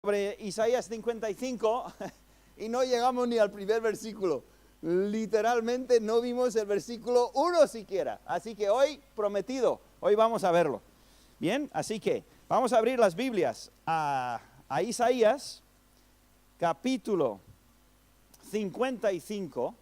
sobre Isaías 55 y no llegamos ni al primer versículo. Literalmente no vimos el versículo 1 siquiera. Así que hoy, prometido, hoy vamos a verlo. Bien, así que vamos a abrir las Biblias a Isaías, capítulo 55.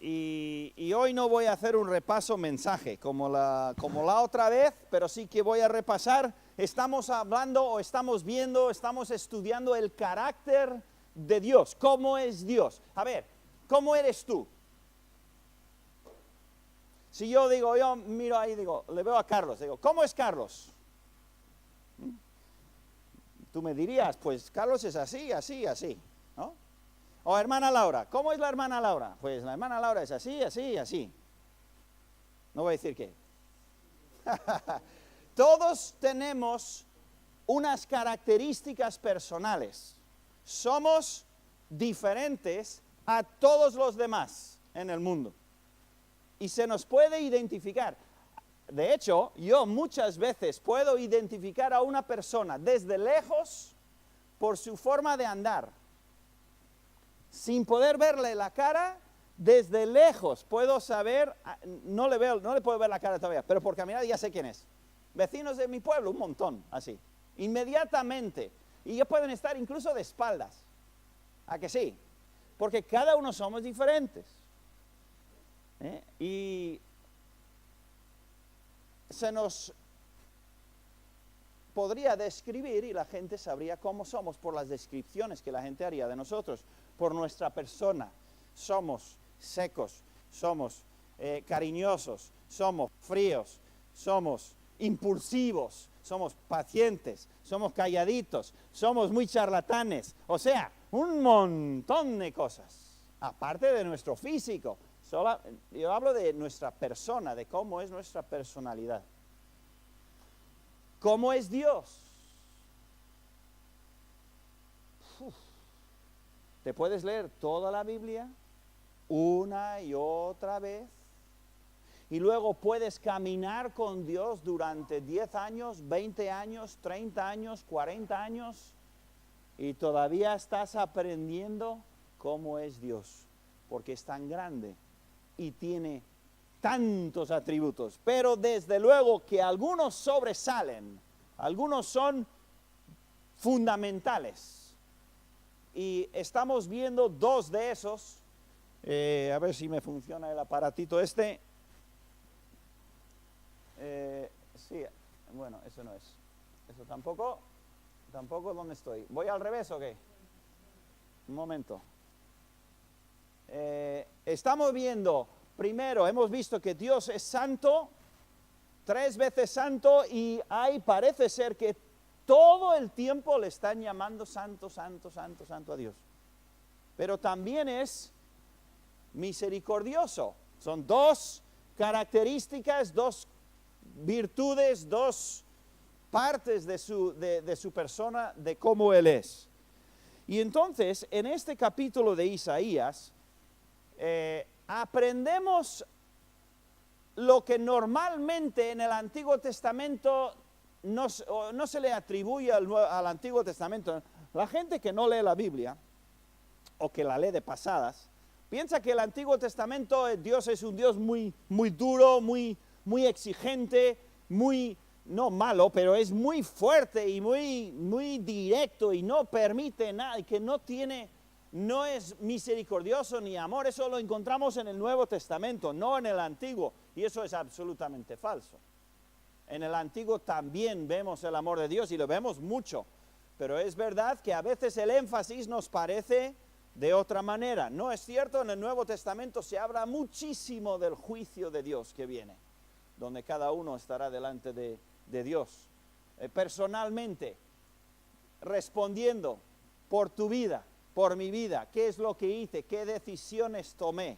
Y hoy no voy a hacer un repaso mensaje como la otra vez, pero sí que voy a repasar. Estamos hablando o estamos viendo, estamos estudiando el carácter de Dios. ¿Cómo es Dios? A ver, ¿cómo eres tú? Si yo miro ahí, digo, le veo a Carlos, digo, ¿cómo es Carlos? Tú me dirías, pues Carlos es así, así, así, ¿no? O hermana Laura, ¿cómo es la hermana Laura? Pues la hermana Laura es así, así, así. No voy a decir qué. Todos tenemos unas características personales. Somos diferentes a todos los demás en el mundo. Y se nos puede identificar. De hecho, yo muchas veces puedo identificar a una persona desde lejos por su forma de andar. Sin poder verle la cara, desde lejos puedo saber, no le puedo ver la cara todavía, pero por caminar ya sé quién es. Vecinos de mi pueblo, un montón, así, inmediatamente. Y ya pueden estar incluso de espaldas. ¿A que sí? Porque cada uno somos diferentes. Y se nos podría describir y la gente sabría cómo somos por las descripciones que la gente haría de nosotros, por nuestra persona. Somos secos, somos cariñosos, somos fríos, somos impulsivos, somos pacientes, somos calladitos, somos muy charlatanes, o sea, un montón de cosas, aparte de nuestro físico. Yo hablo de nuestra persona, de cómo es nuestra personalidad. ¿Cómo es Dios? ¿Te puedes leer toda la Biblia una y otra vez? Y luego puedes caminar con Dios durante 10 años, 20 años, 30 años, 40 años y todavía estás aprendiendo cómo es Dios, porque es tan grande y tiene tantos atributos. Pero desde luego que algunos sobresalen, algunos son fundamentales. Y estamos viendo dos de esos. A ver si me funciona el aparatito este. Sí, bueno, eso no es. Eso tampoco, ¿dónde estoy? ¿Voy al revés o qué? Un momento. Estamos viendo, primero, hemos visto que Dios es santo, 3 veces santo, y parece ser que todo el tiempo le están llamando santo, santo, santo, santo a Dios. Pero también es misericordioso. Son dos características, dos virtudes, dos partes de su persona, de cómo Él es. Y entonces, en este capítulo de Isaías, aprendemos lo que normalmente en el Antiguo Testamento no se le atribuye al Antiguo Testamento. La gente que no lee la Biblia, o que la lee de pasadas, piensa que el Antiguo Testamento, Dios es un Dios muy, muy duro, muy exigente, muy, no malo, pero es muy fuerte y muy directo y no permite nada, y que no es misericordioso ni amor. Eso lo encontramos en el Nuevo Testamento, no en el Antiguo, y eso es absolutamente falso. En el Antiguo también vemos el amor de Dios y lo vemos mucho, pero es verdad que a veces el énfasis nos parece de otra manera. No es cierto, en el Nuevo Testamento se habla muchísimo del juicio de Dios que viene, donde cada uno estará delante de Dios. Personalmente, respondiendo por tu vida, por mi vida, qué es lo que hice, qué decisiones tomé.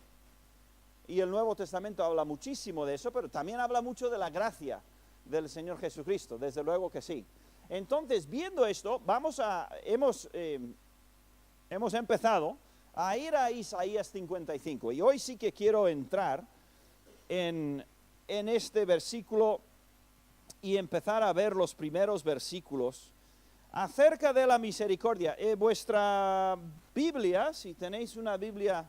Y el Nuevo Testamento habla muchísimo de eso, pero también habla mucho de la gracia del Señor Jesucristo, desde luego que sí. Entonces, viendo esto, hemos empezado a ir a Isaías 55, y hoy sí que quiero entrar en este versículo y empezar a ver los primeros versículos acerca de la misericordia. Vuestra Biblia, si tenéis una Biblia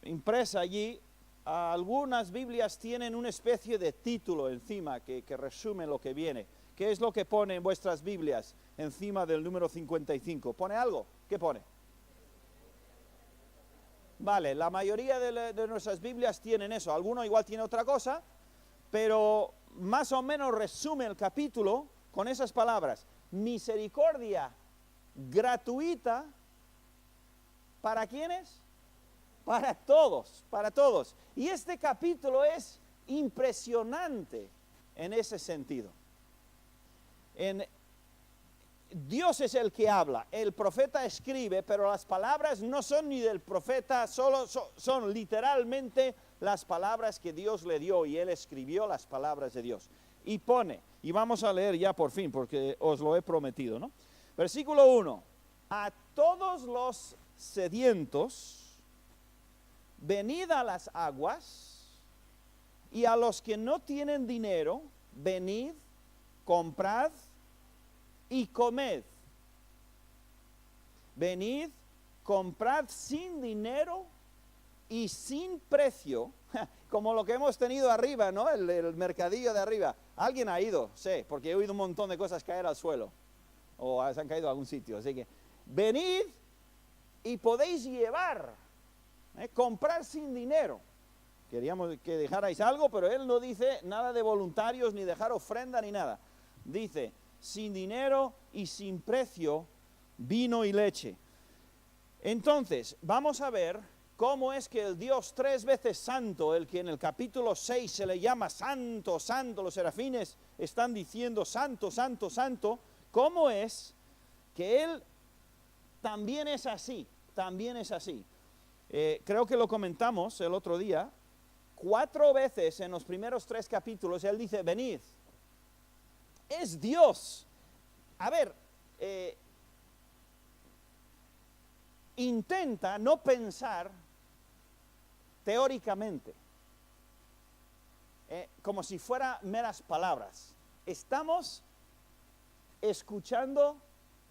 impresa allí, algunas Biblias tienen una especie de título encima que resume lo que viene. ¿Qué es lo que pone en vuestras Biblias encima del número 55? ¿Pone algo? ¿Qué pone? Vale, la mayoría de nuestras Biblias tienen eso. Alguno igual tiene otra cosa, pero más o menos resume el capítulo con esas palabras. Misericordia gratuita, ¿para quiénes? Para todos, para todos. Y este capítulo es impresionante en ese sentido. Dios es el que habla, el profeta escribe, pero las palabras no son ni del profeta, solo son literalmente las palabras que Dios le dio, y él escribió las palabras de Dios. Y pone, y vamos a leer ya por fin, porque os lo he prometido, ¿no? Versículo 1, a todos los sedientos, venid a las aguas, y a los que no tienen dinero, venid, comprad y comed. Venid, comprad sin dinero y sin precio, como lo que hemos tenido arriba, ¿no? El mercadillo de arriba. Alguien ha ido, sé, porque he oído un montón de cosas caer al suelo, o se han caído a algún sitio. Así que, venid y podéis llevar, comprar sin dinero. Queríamos que dejarais algo, pero él no dice nada de voluntarios, ni dejar ofrenda, ni nada. Dice, sin dinero y sin precio, vino y leche. Entonces, vamos a ver cómo es que el Dios 3 veces santo, el que en el capítulo 6 se le llama santo, santo, los serafines están diciendo santo, santo, santo, cómo es que Él también es así, también es así. Creo que lo comentamos el otro día, 4 veces en los primeros 3 capítulos Él dice, venid. Es Dios. A ver, intenta no pensar teóricamente, como si fuera meras palabras. Estamos escuchando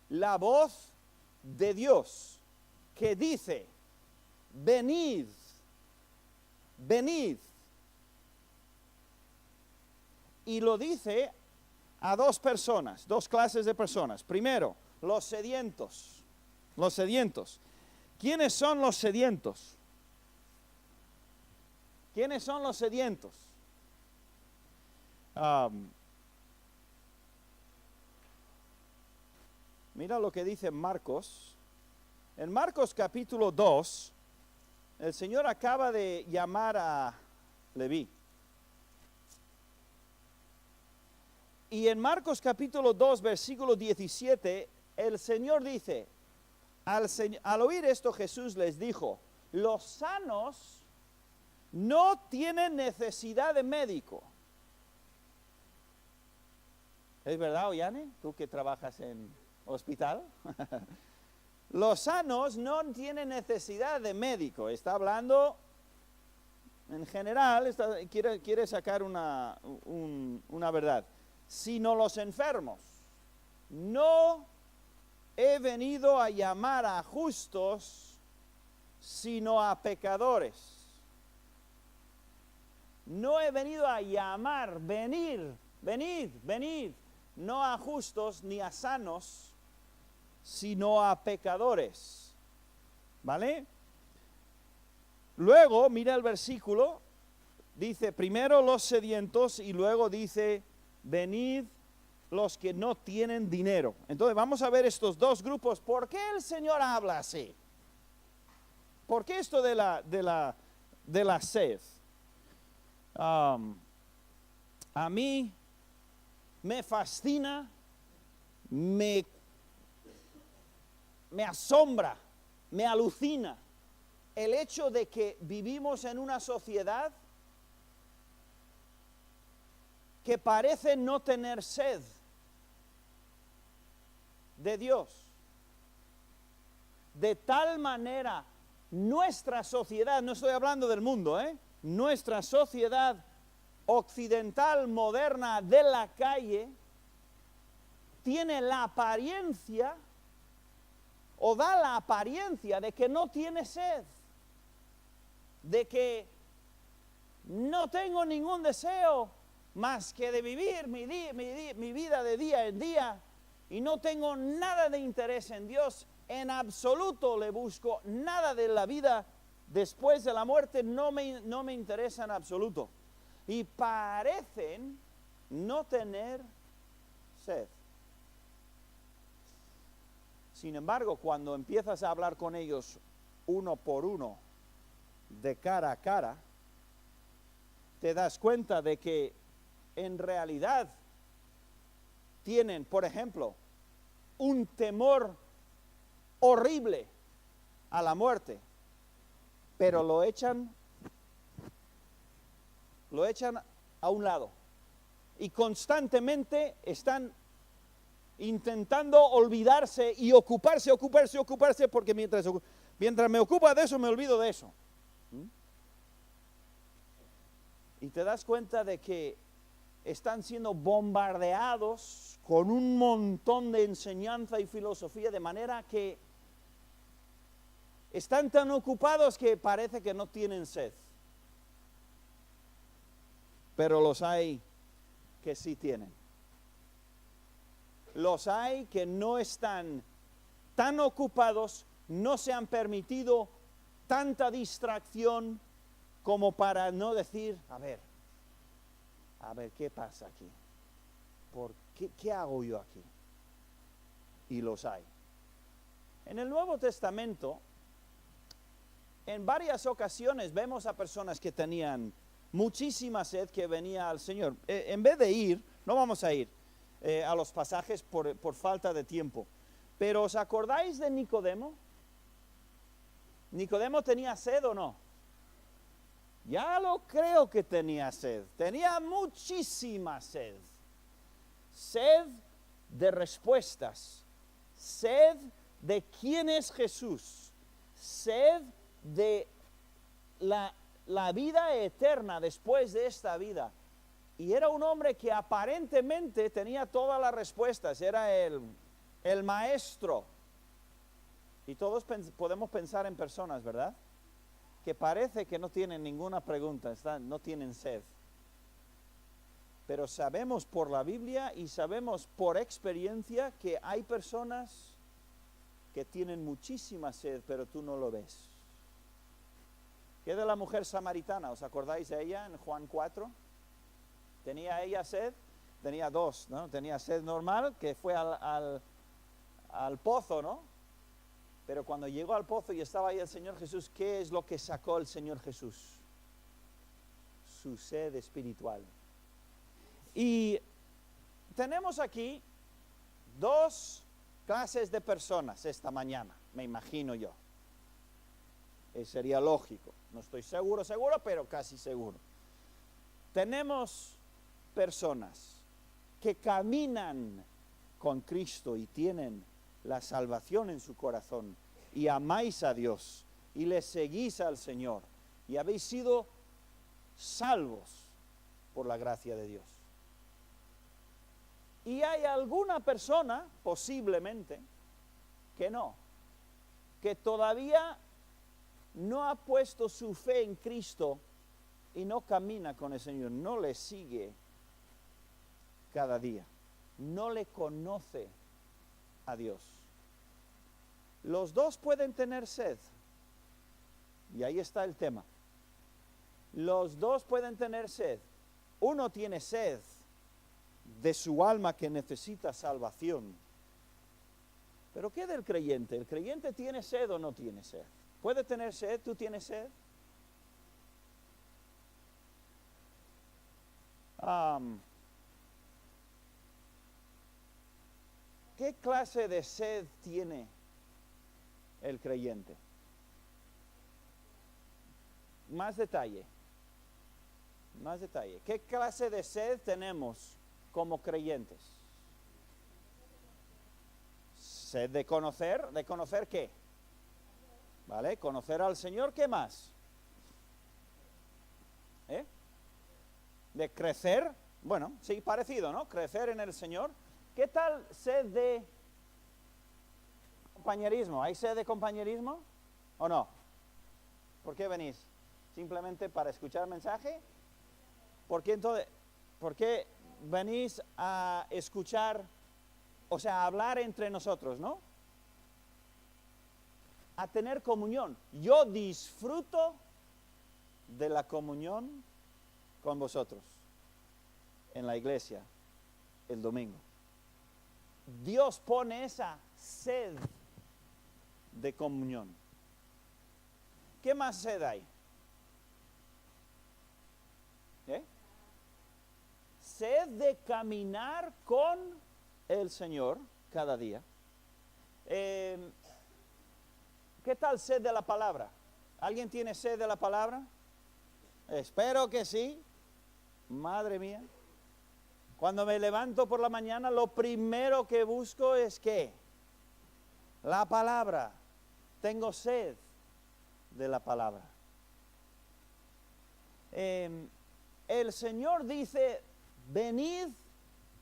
la voz de Dios que dice, venid, venid. Y lo dice a 2 personas, 2 clases de personas. Primero, los sedientos. Los sedientos. ¿Quiénes son los sedientos? ¿Quiénes son los sedientos? Mira lo que dice Marcos. En Marcos capítulo 2, el Señor acaba de llamar a Leví. Y en Marcos capítulo 2, versículo 17, el Señor dice, al oír esto Jesús les dijo, los sanos no tienen necesidad de médico. ¿Es verdad, Ollane? Tú que trabajas en hospital. Los sanos no tienen necesidad de médico. Está hablando en general, quiere sacar una verdad. Sino los enfermos. No he venido a llamar a justos, sino a pecadores. No he venido a llamar, venid, no a justos ni a sanos, sino a pecadores. ¿Vale? Luego, mira el versículo, dice primero los sedientos y luego dice, venid los que no tienen dinero. Entonces vamos a ver estos 2 grupos. ¿Por qué el Señor habla así? ¿Por qué esto de la sed? A mí me fascina, me asombra, me alucina el hecho de que vivimos en una sociedad que parece no tener sed de Dios. De tal manera, nuestra sociedad, no estoy hablando del mundo, nuestra sociedad occidental, moderna, de la calle, tiene la apariencia o da la apariencia de que no tiene sed, de que no tengo ningún deseo más que de vivir mi vida de día en día y no tengo nada de interés en Dios, en absoluto le busco, nada de la vida después de la muerte no me interesa en absoluto. Y parecen no tener sed. Sin embargo, cuando empiezas a hablar con ellos uno por uno, de cara a cara, te das cuenta de que en realidad tienen, por ejemplo, un temor horrible a la muerte, pero lo echan a un lado y constantemente están intentando olvidarse y ocuparse, porque mientras me ocupa de eso, me olvido de eso. Y te das cuenta de que están siendo bombardeados con un montón de enseñanza y filosofía, de manera que están tan ocupados que parece que no tienen sed. Pero los hay que sí tienen. Los hay que no están tan ocupados, no se han permitido tanta distracción como para no decir, a ver, ¿qué pasa aquí? ¿Qué hago yo aquí? Y los hay. En el Nuevo Testamento, en varias ocasiones vemos a personas que tenían muchísima sed que venía al Señor. En vez de ir, no vamos a ir a los pasajes por falta de tiempo, pero ¿os acordáis de Nicodemo? ¿Nicodemo tenía sed o no? Ya lo creo que tenía sed, tenía muchísima sed. Sed de respuestas, sed de quién es Jesús, sed de la vida eterna después de esta vida. Y era un hombre que aparentemente tenía todas las respuestas, era el maestro. Y todos podemos pensar en personas, ¿verdad?, que parece que no tienen ninguna pregunta, no tienen sed. Pero sabemos por la Biblia y sabemos por experiencia que hay personas que tienen muchísima sed, pero tú no lo ves. ¿Qué de la mujer samaritana? ¿Os acordáis de ella en Juan 4? ¿Tenía ella sed? Tenía dos, ¿no? Tenía sed normal, que fue al pozo, ¿no? Pero cuando llegó al pozo y estaba ahí el Señor Jesús, ¿qué es lo que sacó el Señor Jesús? Su sed espiritual. Y tenemos aquí dos clases de personas esta mañana, me imagino yo. Sería lógico, no estoy seguro, pero casi seguro. Tenemos personas que caminan con Cristo y tienen la salvación en su corazón y amáis a Dios y le seguís al Señor y habéis sido salvos por la gracia de Dios. Y hay alguna persona, posiblemente, que no, que todavía no ha puesto su fe en Cristo y no camina con el Señor, no le sigue cada día, no le conoce a Dios. Los dos pueden tener sed, y ahí está el tema. Los dos pueden tener sed. Uno tiene sed de su alma que necesita salvación. Pero ¿qué del creyente? ¿El creyente tiene sed o no tiene sed? ¿Puede tener sed? ¿Tú tienes sed? ¿Qué clase de sed tiene el creyente? Más detalle. ¿Qué clase de sed tenemos como creyentes? Sed de conocer ¿qué? ¿Vale? Conocer al Señor, ¿qué más? De crecer, bueno, sí, parecido, ¿no? Crecer en el Señor. ¿Qué tal sed de compañerismo? ¿Hay sed de compañerismo o no? ¿Por qué venís? ¿Simplemente para escuchar mensaje? ¿Por qué venís a escuchar, o sea, a hablar entre nosotros, no? A tener comunión. Yo disfruto de la comunión con vosotros en la iglesia el domingo. Dios pone esa sed de comunión. ¿Qué más sed hay? Sed de caminar con el Señor cada día. ¿Qué tal sed de la palabra? ¿Alguien tiene sed de la palabra? Espero que sí. Madre mía. Cuando me levanto por la mañana, lo primero que busco es ¿qué? La palabra. Tengo sed de la palabra. El Señor dice, venid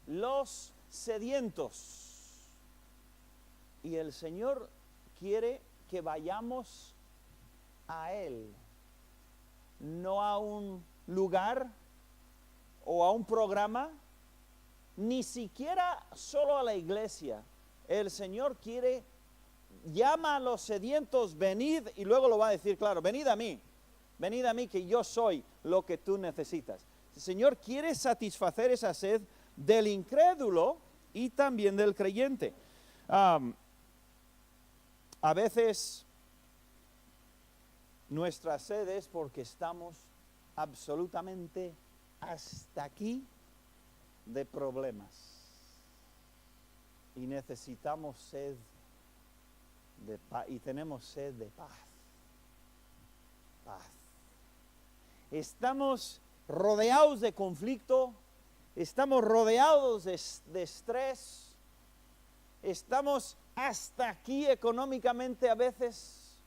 los sedientos. Y el Señor quiere que vayamos a Él, no a un lugar o a un programa, ni siquiera solo a la iglesia. El Señor llama a los sedientos, venid, y luego lo va a decir claro, venid a mí que yo soy lo que tú necesitas. El Señor quiere satisfacer esa sed del incrédulo y también del creyente. A veces nuestra sed es porque estamos absolutamente hasta aquí de problemas y necesitamos sed de paz, y tenemos sed de paz. Estamos rodeados de conflicto, estamos rodeados de estrés, estamos hasta aquí económicamente a veces,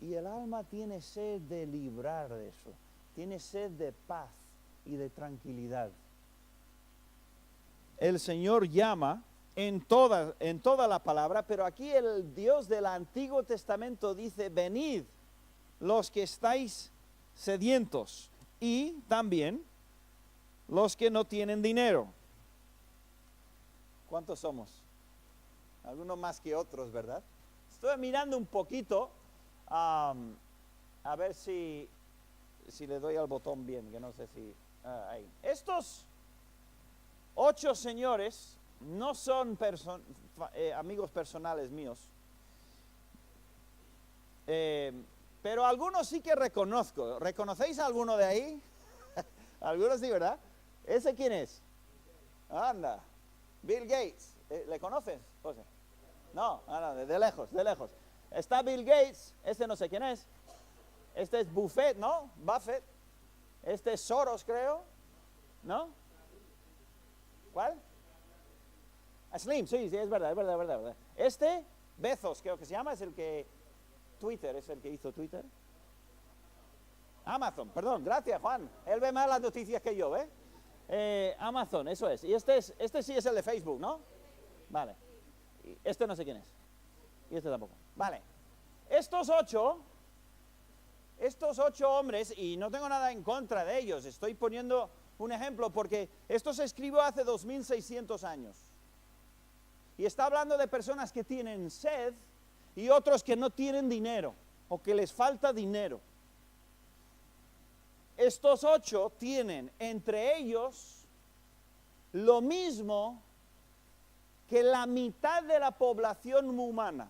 y el alma tiene sed de librar de eso, tiene sed de paz y de tranquilidad. El Señor llama en toda la palabra, pero aquí el Dios del Antiguo Testamento dice, venid los que estáis sedientos y también los que no tienen dinero. ¿Cuántos somos? Algunos más que otros, ¿verdad? Estoy mirando un poquito a ver si le doy al botón bien, que no sé si... ahí. Estos 8 señores no son amigos personales míos, pero algunos sí que reconozco. ¿Reconocéis a alguno de ahí? Algunos sí, ¿verdad? ¿Ese quién es? Anda, Bill Gates. ¿Le conoces, José? No, de lejos, de lejos. Está Bill Gates, este no sé quién es. Este es Buffett, ¿no? Buffett. Este es Soros, creo. ¿No? ¿Cuál? Slim, sí, es verdad. Este, Bezos, creo que se llama, es el que hizo Twitter. Amazon, perdón, gracias Juan. Él ve más las noticias que yo, Amazon, eso es. Y este sí es el de Facebook, ¿no? Vale. Y este no sé quién es. Y este tampoco. Vale. Estos ocho hombres, y no tengo nada en contra de ellos, estoy poniendo un ejemplo porque esto se escribió hace 2600 años. Y está hablando de personas que tienen sed y otros que no tienen dinero o que les falta dinero. Estos 8 tienen entre ellos lo mismo que la mitad de la población humana.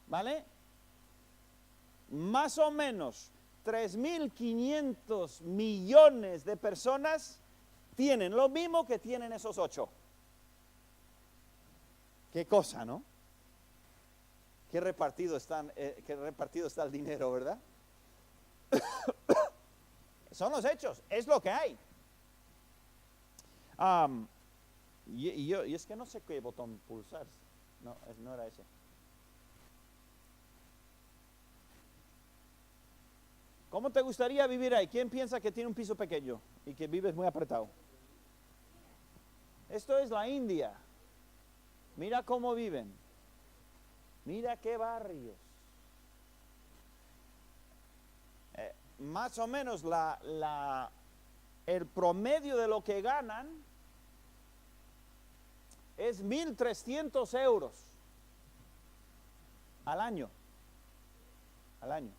¿Vale? Más o menos 3.500 millones de personas tienen lo mismo que tienen esos 8. Qué cosa, ¿no? Qué repartido está el dinero, ¿verdad? Son los hechos, es lo que hay. Y es que no sé qué botón pulsar. No era ese. ¿Cómo te gustaría vivir ahí? ¿Quién piensa que tiene un piso pequeño y que vives muy apretado? Esto es la India. Mira cómo viven. Mira qué barrios. Más o menos el promedio de lo que ganan es 1.300 euros al año. Al año.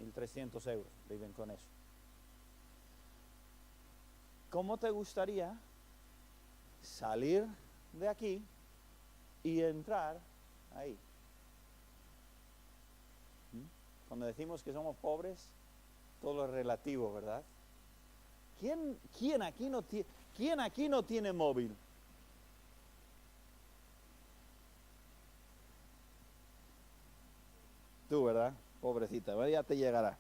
1.300 euros viven con eso. ¿Cómo te gustaría salir de aquí y entrar ahí? Cuando decimos que somos pobres, todo es relativo, ¿verdad? ¿Quién aquí no tiene móvil? Tú, ¿verdad? Pobrecita, ya te llegará.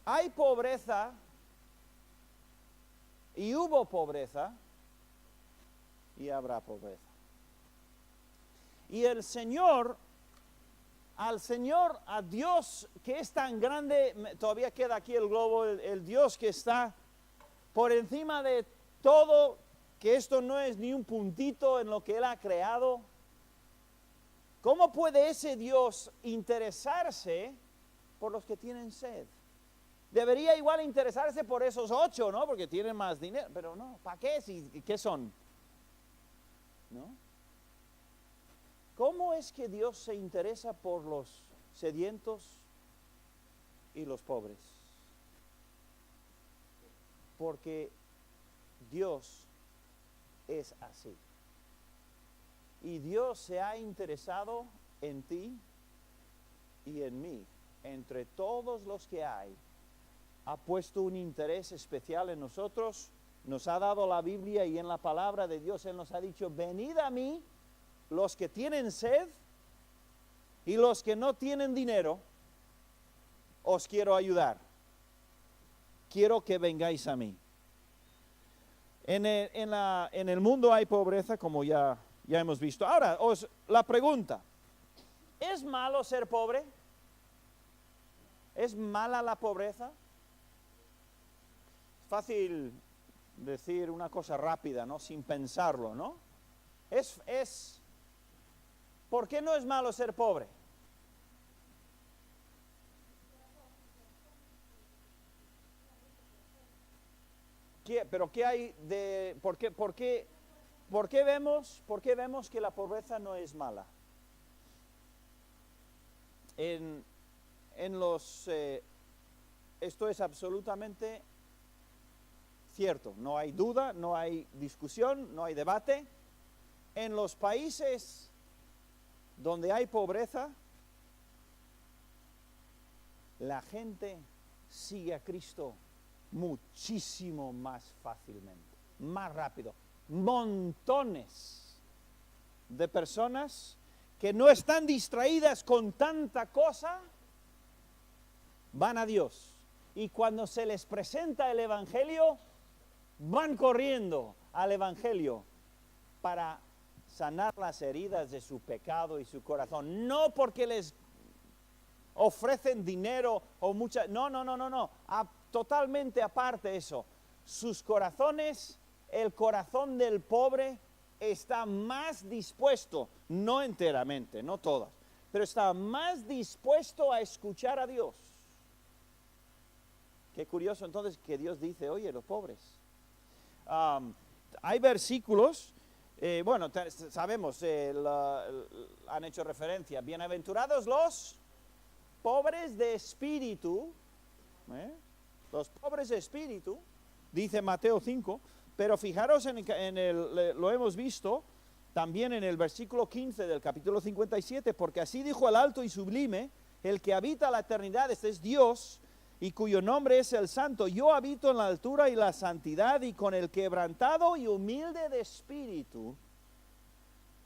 Hay pobreza y hubo pobreza y habrá pobreza. Y el Señor, a Dios que es tan grande, todavía queda aquí el globo, el Dios que está por encima de todo, que esto no es ni un puntito en lo que Él ha creado. ¿Cómo puede ese Dios interesarse por los que tienen sed? Debería igual interesarse por esos 8, ¿no? Porque tienen más dinero, pero no, ¿para qué? ¿Qué son? ¿No? ¿Cómo es que Dios se interesa por los sedientos y los pobres? Porque Dios es así. Y Dios se ha interesado en ti y en mí. Entre todos los que hay, ha puesto un interés especial en nosotros. Nos ha dado la Biblia y en la palabra de Dios Él nos ha dicho, venid a mí, los que tienen sed y los que no tienen dinero, os quiero ayudar. Quiero que vengáis a mí. En el mundo hay pobreza, como ya hemos visto. Ahora, la pregunta, ¿es malo ser pobre? ¿Es mala la pobreza? Es fácil decir una cosa rápida, ¿no? Sin pensarlo, ¿no? ¿Por qué no es malo ser pobre? ¿Pero qué hay de... ¿Por qué vemos que la pobreza no es mala? Esto es absolutamente cierto. No hay duda, no hay discusión, no hay debate. En los países donde hay pobreza, la gente sigue a Cristo muchísimo más fácilmente, más rápido. Montones de personas que no están distraídas con tanta cosa, van a Dios. Y cuando se les presenta el Evangelio, van corriendo al Evangelio para sanar las heridas de su pecado y su corazón. No porque les ofrecen dinero o mucha... No. Totalmente aparte eso. Sus corazones, el corazón del pobre está más dispuesto, no enteramente, no todas, pero está más dispuesto a escuchar a Dios. Qué curioso entonces que Dios dice, oye, los pobres. Hay versículos, sabemos, han hecho referencia, bienaventurados los pobres de espíritu, los pobres de espíritu, dice Mateo 5, pero fijaros lo hemos visto también en el versículo 15 del capítulo 57, porque así dijo el alto y sublime, el que habita la eternidad, este es Dios, y cuyo nombre es el Santo. Yo habito en la altura y la santidad, y con el quebrantado y humilde de espíritu,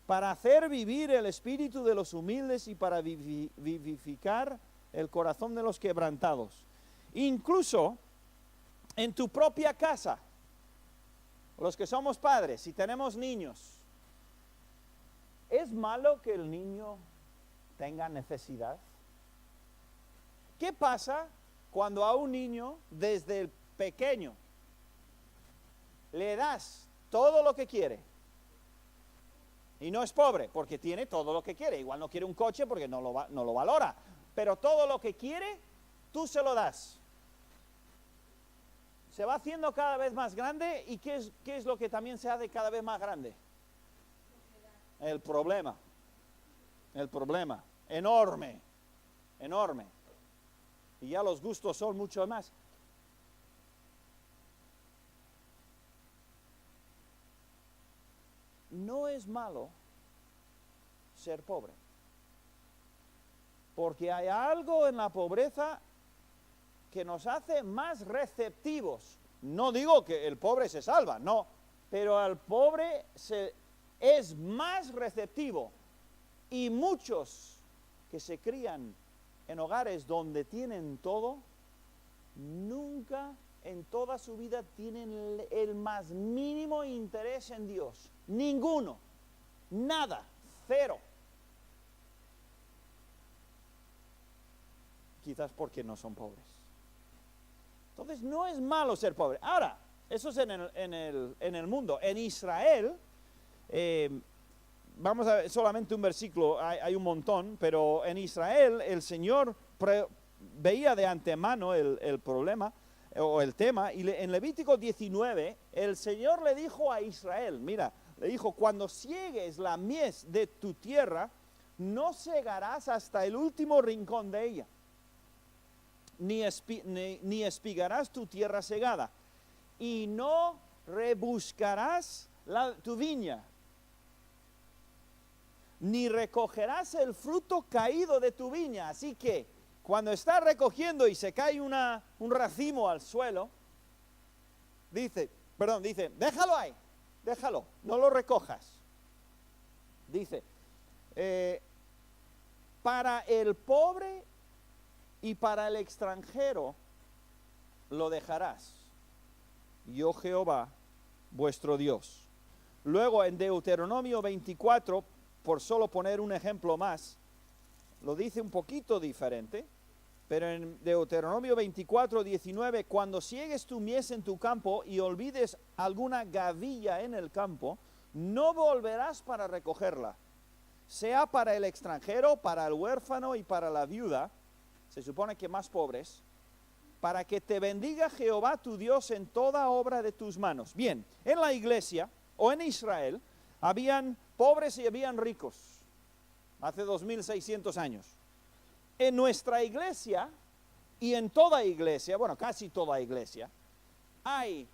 para hacer vivir el espíritu de los humildes y para vivificar el corazón de los quebrantados. Incluso en tu propia casa, los que somos padres, si tenemos niños, ¿es malo que el niño tenga necesidad? ¿Qué pasa cuando a un niño desde el pequeño le das todo lo que quiere? Y no es pobre porque tiene todo lo que quiere. Igual no quiere un coche porque no lo valora. Pero todo lo que quiere, tú se lo das. Se va haciendo cada vez más grande. ¿Y qué es lo que también se hace cada vez más grande? El problema. El problema. Enorme. Enorme. Y ya los gustos son mucho más. No es malo ser pobre, porque hay algo en la pobreza que nos hace más receptivos. No digo que el pobre se salva, no, pero el pobre es más receptivo. Y muchos que se crían en hogares donde tienen todo, nunca en toda su vida tienen el más mínimo interés en Dios. Ninguno. Nada. Cero. Quizás porque no son pobres. Entonces no es malo ser pobre. Ahora, eso es en el mundo. En Israel, vamos a ver solamente un versículo, hay un montón, pero en Israel el Señor veía de antemano el problema o el tema, y en Levítico 19 el Señor le dijo a Israel, mira, le dijo, cuando ciegues la mies de tu tierra, no cegarás hasta el último rincón de ella, ni espigarás tu tierra cegada, y no rebuscarás tu viña, ni recogerás el fruto caído de tu viña. Así que cuando estás recogiendo y se cae un racimo al suelo, dice, déjalo ahí, déjalo, no lo recojas. Dice, para el pobre y para el extranjero lo dejarás, yo Jehová, vuestro Dios. Luego en Deuteronomio 24, por solo poner un ejemplo más, lo dice un poquito diferente, pero en Deuteronomio 24, 19, cuando ciegues tu mies en tu campo y olvides alguna gavilla en el campo, no volverás para recogerla, sea para el extranjero, para el huérfano y para la viuda, se supone que más pobres, para que te bendiga Jehová tu Dios en toda obra de tus manos. Bien, en la iglesia o en Israel habían pobres y habían ricos, hace 2600 años. En nuestra iglesia y en toda iglesia, bueno, casi toda iglesia, hay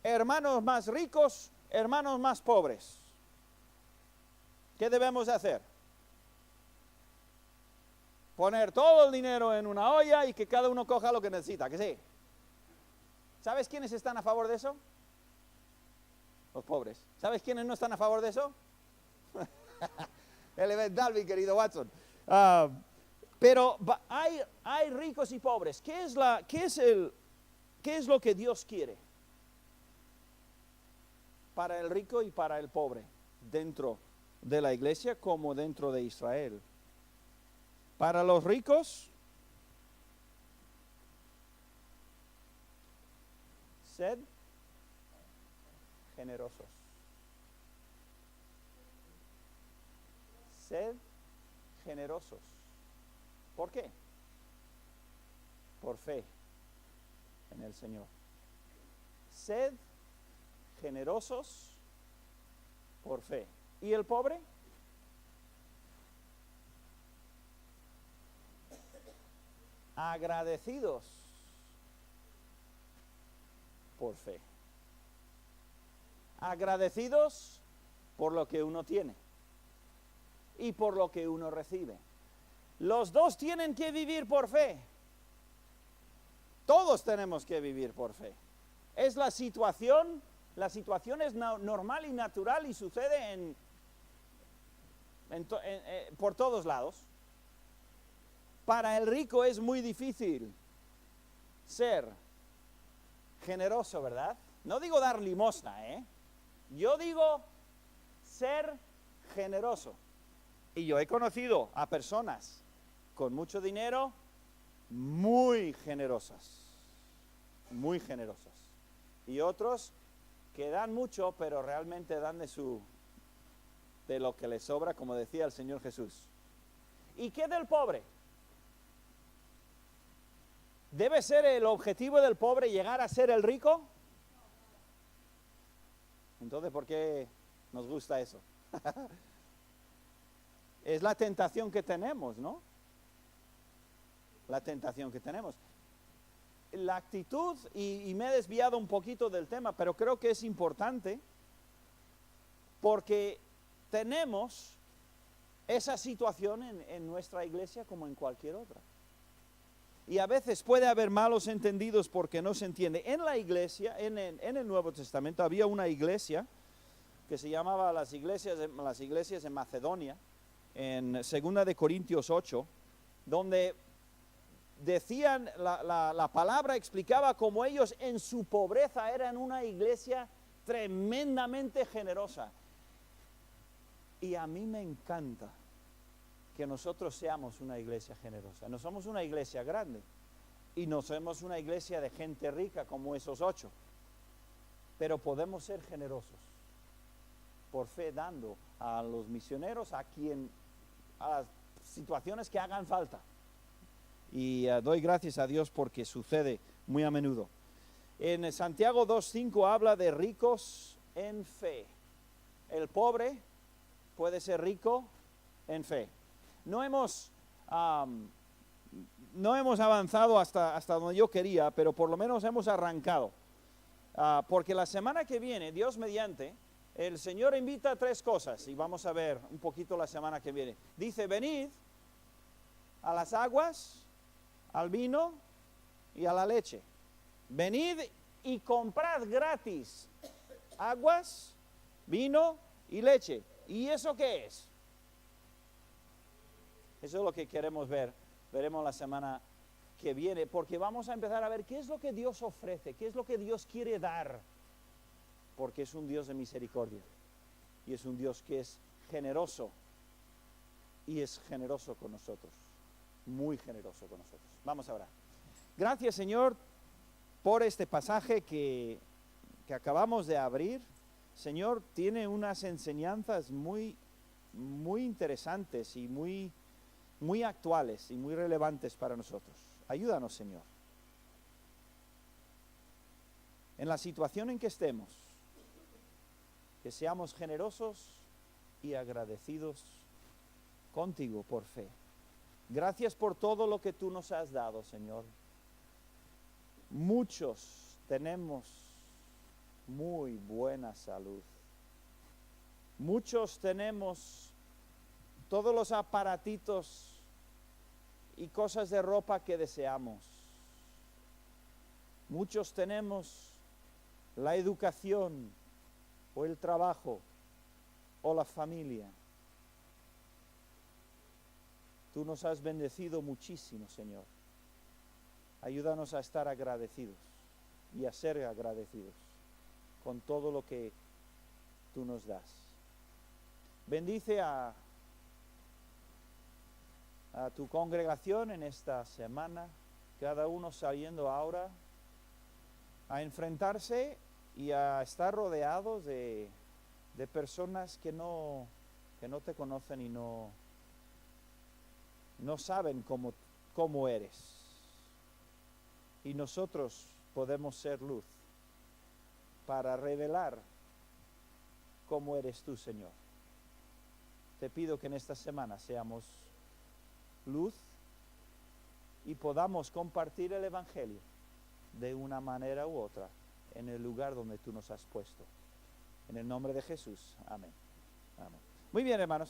hermanos más ricos, hermanos más pobres. ¿Qué debemos hacer? Poner todo el dinero en una olla y que cada uno coja lo que necesita, ¿que sí? ¿Sabes quiénes están a favor de eso? Los pobres. ¿Sabes quiénes no están a favor de eso? El elemental, mi querido Watson. Pero hay ricos y pobres. ¿Qué es lo que Dios quiere para el rico y para el pobre dentro de la iglesia como dentro de Israel? Para los ricos, sed generosos. Sed generosos. ¿Por qué? Por fe en el Señor. Sed generosos por fe. ¿Y el pobre? Agradecidos por fe. Agradecidos por lo que uno tiene y por lo que uno recibe. Los dos tienen que vivir por fe. Todos tenemos que vivir por fe. Es la situación es normal y natural y sucede por todos lados. Para el rico es muy difícil ser generoso, ¿verdad? No digo dar limosna, Yo digo ser generoso. Y yo he conocido a personas con mucho dinero muy generosas, muy generosas. Y otros que dan mucho, pero realmente dan de lo que les sobra, como decía el Señor Jesús. ¿Y qué del pobre? ¿Debe ser el objetivo del pobre llegar a ser el rico? Entonces, ¿por qué nos gusta eso? Es la tentación que tenemos, ¿no? La tentación que tenemos. La actitud, y me he desviado un poquito del tema, pero creo que es importante porque tenemos esa situación en nuestra iglesia como en cualquier otra. Y a veces puede haber malos entendidos porque no se entiende. En la iglesia, en el Nuevo Testamento, había una iglesia que se llamaba las iglesias de Macedonia, en 2 de Corintios 8, donde decían, la palabra explicaba cómo ellos en su pobreza eran una iglesia tremendamente generosa. Y a mí me encanta que nosotros seamos una iglesia generosa. No somos una iglesia grande y no somos una iglesia de gente rica como esos 8, pero podemos ser generosos por fe, dando a los misioneros, a las situaciones que hagan falta. Y doy gracias a Dios porque sucede muy a menudo. En Santiago 2:5 habla de ricos en fe. El pobre puede ser rico en fe. No hemos avanzado hasta donde yo quería, pero por lo menos hemos arrancado. Porque la semana que viene, Dios mediante, el Señor invita a 3 cosas, y vamos a ver un poquito la semana que viene. Dice, venid a las aguas, al vino y a la leche. Venid y comprad gratis aguas, vino y leche. ¿Y eso qué es? Eso es lo que queremos ver. Veremos la semana que viene, porque vamos a empezar a ver qué es lo que Dios ofrece, qué es lo que Dios quiere dar, porque es un Dios de misericordia y es un Dios que es generoso y es generoso con nosotros, muy generoso con nosotros. Vamos a orar. Gracias, Señor, por este pasaje que acabamos de abrir. Señor, tiene unas enseñanzas muy, muy interesantes y muy actuales y muy relevantes para nosotros. Ayúdanos, Señor. En la situación en que estemos, que seamos generosos y agradecidos contigo por fe. Gracias por todo lo que tú nos has dado, Señor. Muchos tenemos muy buena salud. Muchos tenemos todos los aparatitos y cosas de ropa que deseamos. Muchos tenemos la educación o el trabajo o la familia. Tú nos has bendecido muchísimo, Señor. Ayúdanos a estar agradecidos y a ser agradecidos con todo lo que tú nos das. Bendice a tu congregación en esta semana, cada uno saliendo ahora a enfrentarse y a estar rodeados de personas que no te conocen y no saben cómo eres. Y nosotros podemos ser luz para revelar cómo eres tú, Señor. Te pido que en esta semana seamos luz y podamos compartir el Evangelio de una manera u otra en el lugar donde tú nos has puesto. En el nombre de Jesús. Amén. Amén. Muy bien, hermanos.